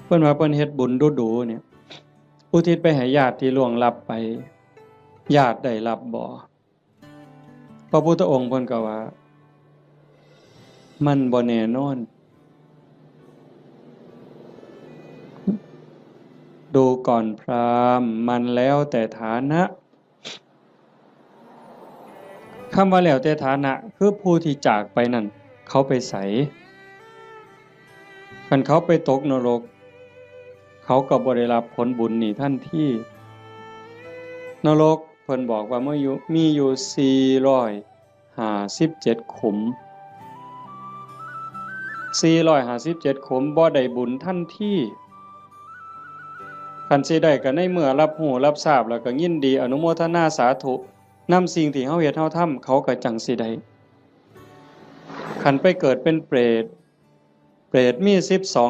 เพิ่นว่าเพิ่นเฮ็ดบุญดูๆเนี่ยอุทิศไปให้ญาติที่ล่วงลับไปญาติได้รับบ่พระพุทธองค์เพิ่นก็ว่ามันบ่แน่นอนดูก่อนพราหมณ์มันแล้วแต่ฐานะคำว่าแล้วแต่ฐานะคือผู้ที่จากไปนั่นเขาไปไสคันเขาไปตกนรกเขาก็บ่ได้รับผลบุญนี่ทันทีนรกเพิ่นบอกว่ามีอยู่457ขุม457ขุมบ่ได้บุญทันทีคันสิได้ก็ในเมื่อรับรู้รับทราบแล้วก็ยินดีอนุโมทนาสาธุนำสิ่งที่เฮาเฮ็ดเฮาทำเขาก็จังสิได้คันไปเกิดเป็นเปรตมี12